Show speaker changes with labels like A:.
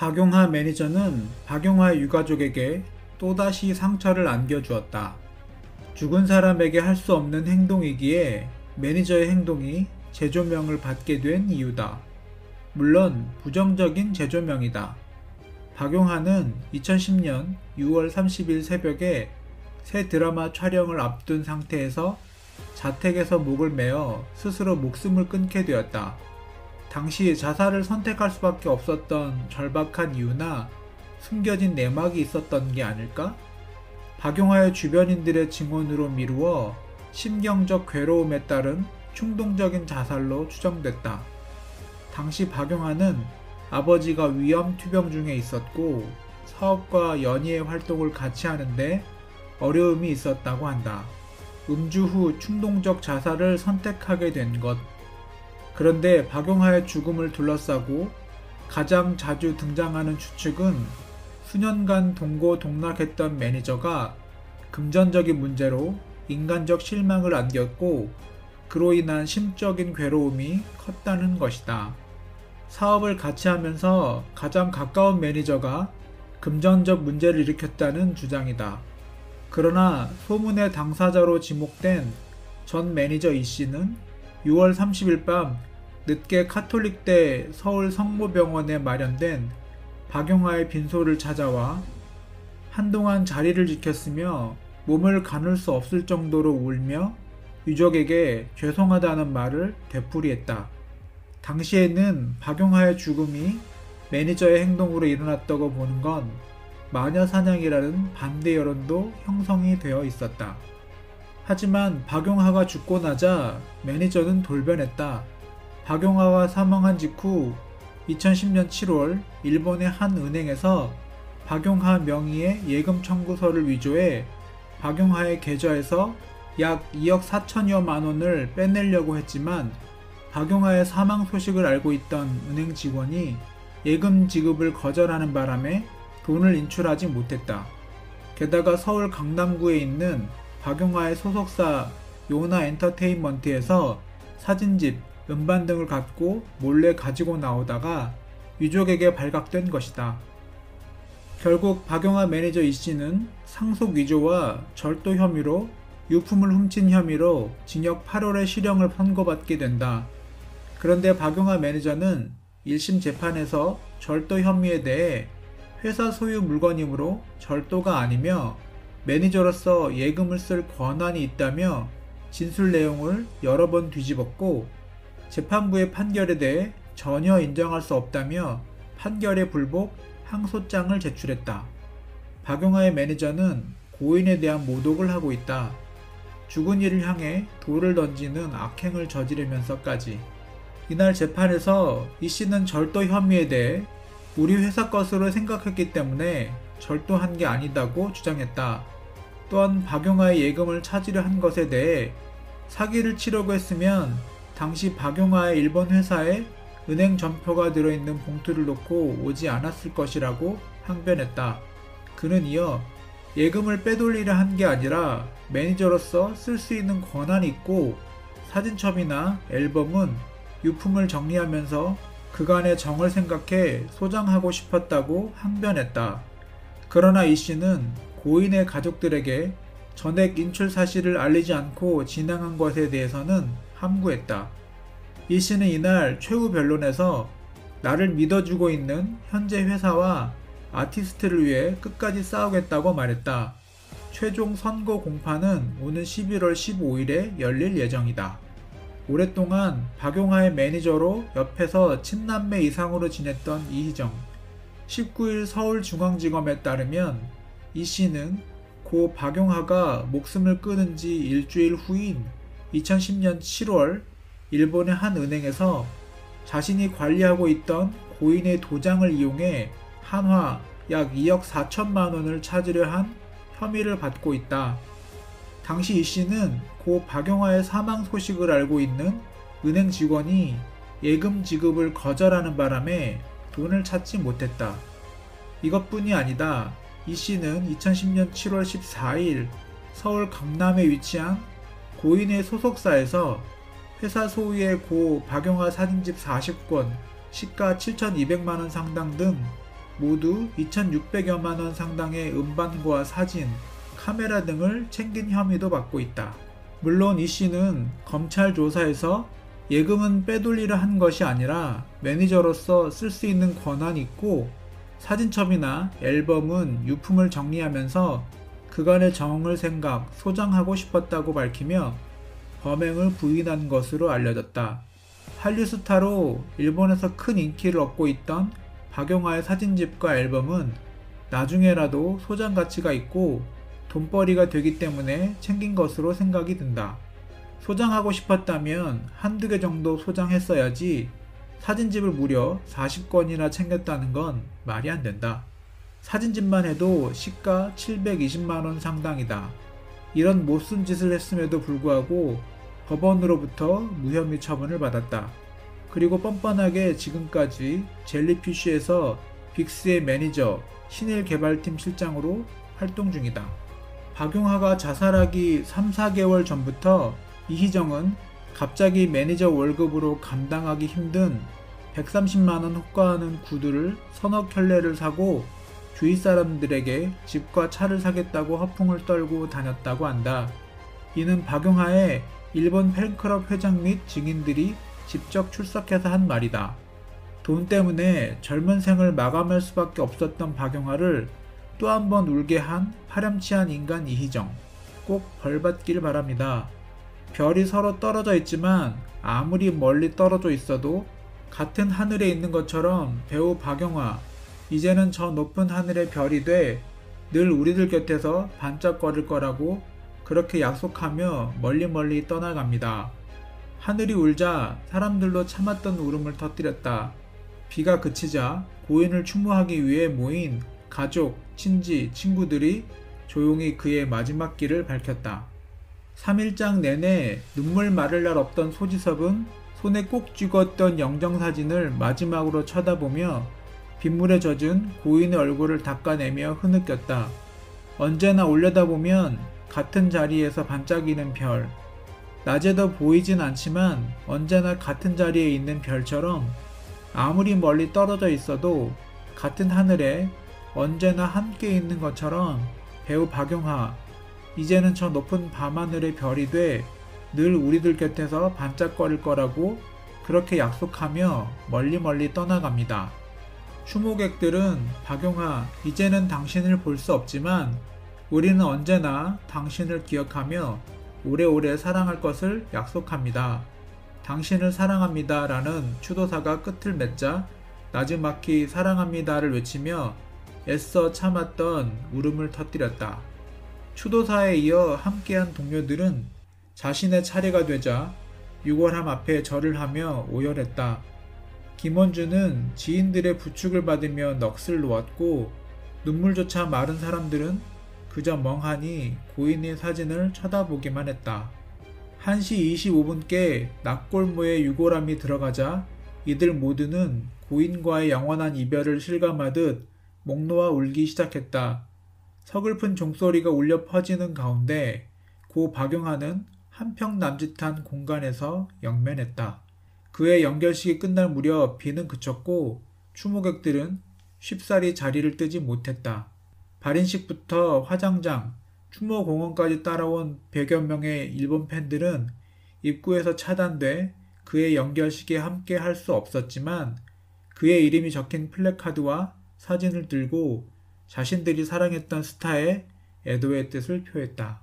A: 박용하 매니저는 박용하의 유가족에게 또다시 상처를 안겨주었다. 죽은 사람에게 할 수 없는 행동이기에 매니저의 행동이 재조명을 받게 된 이유다. 물론 부정적인 재조명이다. 박용하는 2010년 6월 30일 새벽에 새 드라마 촬영을 앞둔 상태에서 자택에서 목을 메어 스스로 목숨을 끊게 되었다. 당시 자살을 선택할 수밖에 없었던 절박한 이유나 숨겨진 내막이 있었던 게 아닐까? 박용하의 주변인들의 증언으로 미루어 심경적 괴로움에 따른 충동적인 자살로 추정됐다. 당시 박용하는 아버지가 위암 투병 중에 있었고 사업과 연예의 활동을 같이 하는데 어려움이 있었다고 한다. 음주 후 충동적 자살을 선택하게 된 것. 그런데 박용하의 죽음을 둘러싸고 가장 자주 등장하는 추측은 수년간 동고동락했던 매니저가 금전적인 문제로 인간적 실망을 안겼고 그로 인한 심적인 괴로움이 컸다는 것이다. 사업을 같이 하면서 가장 가까운 매니저가 금전적 문제를 일으켰다는 주장이다. 그러나 소문의 당사자로 지목된 전 매니저 이 씨는 6월 30일 밤 늦게 카톨릭대 서울 성모병원에 마련된 박용하의 빈소를 찾아와 한동안 자리를 지켰으며 몸을 가눌 수 없을 정도로 울며 유족에게 죄송하다는 말을 되풀이했다. 당시에는 박용하의 죽음이 매니저의 행동으로 일어났다고 보는 건 마녀 사냥이라는 반대 여론도 형성이 되어 있었다. 하지만 박용하가 죽고 나자 매니저는 돌변했다. 박용하가 사망한 직후 2010년 7월 일본의 한 은행에서 박용하 명의의 예금 청구서를 위조해 박용하의 계좌에서 약 2억 4천여만 원을 빼내려고 했지만 박용하의 사망 소식을 알고 있던 은행 직원이 예금 지급을 거절하는 바람에 돈을 인출하지 못했다. 게다가 서울 강남구에 있는 박용하의 소속사 요나 엔터테인먼트에서 사진집, 음반 등을 갖고 몰래 가지고 나오다가 유족에게 발각된 것이다. 결국 박용하 매니저 이 씨는 상속 위조와 절도 혐의로 유품을 훔친 혐의로 징역 8월의 실형을 선고받게 된다. 그런데 박용하 매니저는 1심 재판에서 절도 혐의에 대해 회사 소유 물건이므로 절도가 아니며 매니저로서 예금을 쓸 권한이 있다며 진술 내용을 여러 번 뒤집었고 재판부의 판결에 대해 전혀 인정할 수 없다며 판결에 불복 항소장을 제출했다. 박용하의 매니저는 고인에 대한 모독을 하고 있다. 죽은 이를 향해 돌을 던지는 악행을 저지르면서까지. 이날 재판에서 이 씨는 절도 혐의에 대해 우리 회사 것으로 생각했기 때문에 절도한 게 아니다고 주장했다. 또한 박용하의 예금을 찾으려 한 것에 대해 사기를 치려고 했으면 당시 박용하의 일본 회사에 은행 전표가 들어있는 봉투를 놓고 오지 않았을 것이라고 항변했다. 그는 이어 예금을 빼돌리려 한 게 아니라 매니저로서 쓸 수 있는 권한이 있고 사진첩이나 앨범은 유품을 정리하면서 그간의 정을 생각해 소장하고 싶었다고 항변했다. 그러나 이 씨는 고인의 가족들에게 전액 인출 사실을 알리지 않고 진행한 것에 대해서는 함구했다. 이 씨는 이날 최후 변론에서 나를 믿어주고 있는 현재 회사와 아티스트를 위해 끝까지 싸우겠다고 말했다. 최종 선고 공판은 오는 11월 15일에 열릴 예정이다. 오랫동안 박용하의 매니저로 옆에서 친남매 이상으로 지냈던 이희정. 19일 서울중앙지검에 따르면 이 씨는 고 박용하가 목숨을 끊은 지 일주일 후인 2010년 7월 일본의 한 은행에서 자신이 관리하고 있던 고인의 도장을 이용해 한화 약 2억 4천만 원을 찾으려 한 혐의를 받고 있다. 당시 이 씨는 고 박용하의 사망 소식을 알고 있는 은행 직원이 예금 지급을 거절하는 바람에 돈을 찾지 못했다. 이것뿐이 아니다. 이 씨는 2010년 7월 14일 서울 강남에 위치한 고인의 소속사에서 회사 소유의 고 박용하 사진집 40권, 시가 7,200만원 상당 등 모두 2,600여만 원 상당의 음반과 사진, 카메라 등을 챙긴 혐의도 받고 있다. 물론 이 씨는 검찰 조사에서 예금은 빼돌리려 한 것이 아니라 매니저로서 쓸 수 있는 권한이 있고 사진첩이나 앨범은 유품을 정리하면서 그간의 정을 생각, 소장하고 싶었다고 밝히며 범행을 부인한 것으로 알려졌다. 한류 스타로 일본에서 큰 인기를 얻고 있던 박용화의 사진집과 앨범은 나중에라도 소장 가치가 있고 돈벌이가 되기 때문에 챙긴 것으로 생각이 든다. 소장하고 싶었다면 한두 개 정도 소장했어야지 사진집을 무려 40권이나 챙겼다는 건 말이 안 된다. 사진집만 해도 시가 720만원 상당이다. 이런 못쓴 짓을 했음에도 불구하고 법원으로부터 무혐의 처분을 받았다. 그리고 뻔뻔하게 지금까지 젤리피쉬에서 빅스의 매니저, 신일 개발팀 실장으로 활동 중이다. 박용화가 자살하기 3-4개월 전부터 이희정은 갑자기 매니저 월급으로 감당하기 힘든 130만원 호가하는 구두를 서너 켤레를 사고 주위 사람들에게 집과 차를 사겠다고 허풍을 떨고 다녔다고 한다. 이는 박용화의 일본 팬클럽 회장 및 증인들이 직접 출석해서 한 말이다. 돈 때문에 젊은 생을 마감할 수밖에 없었던 박용화를 또 한 번 울게 한 파렴치한 인간 이희정. 꼭 벌받길 바랍니다. 별이 서로 떨어져 있지만 아무리 멀리 떨어져 있어도 같은 하늘에 있는 것처럼 배우 박용화, 이제는 저 높은 하늘의 별이 돼 늘 우리들 곁에서 반짝거릴 거라고 그렇게 약속하며 멀리 떠나갑니다. 하늘이 울자 사람들도 참았던 울음을 터뜨렸다. 비가 그치자 고인을 추모하기 위해 모인 가족, 친지, 친구들이 조용히 그의 마지막 길을 밝혔다. 3일장 내내 눈물 마를 날 없던 소지섭은 손에 꼭 쥐었던 영정사진을 마지막으로 쳐다보며 빗물에 젖은 고인의 얼굴을 닦아내며 흐느꼈다. 언제나 올려다보면 같은 자리에서 반짝이는 별. 낮에도 보이진 않지만 언제나 같은 자리에 있는 별처럼 아무리 멀리 떨어져 있어도 같은 하늘에 언제나 함께 있는 것처럼 배우 박용화, 이제는 저 높은 밤하늘의 별이 돼 늘 우리들 곁에서 반짝거릴 거라고 그렇게 약속하며 멀리 떠나갑니다. 추모객들은 박용화, 이제는 당신을 볼 수 없지만 우리는 언제나 당신을 기억하며 오래오래 사랑할 것을 약속합니다. 당신을 사랑합니다 라는 추도사가 끝을 맺자 나즈마키 사랑합니다를 외치며 애써 참았던 울음을 터뜨렸다. 추도사에 이어 함께한 동료들은 자신의 차례가 되자 유골함 앞에 절을 하며 오열했다. 김원주는 지인들의 부축을 받으며 넋을 놓았고 눈물조차 마른 사람들은 그저 멍하니 고인의 사진을 쳐다보기만 했다. 1시 25분께 낙골모의 유골함이 들어가자 이들 모두는 고인과의 영원한 이별을 실감하듯 목 놓아 울기 시작했다. 서글픈 종소리가 울려 퍼지는 가운데 고 박용화는 한평 남짓한 공간에서 영면했다. 그의 연결식이 끝날 무렵 비는 그쳤고 추모객들은 쉽사리 자리를 뜨지 못했다. 발인식부터 화장장, 추모공원까지 따라온 100여 명의 일본 팬들은 입구에서 차단돼 그의 연결식에 함께 할 수 없었지만 그의 이름이 적힌 플래카드와 사진을 들고 자신들이 사랑했던 스타의 애도의 뜻을 표했다.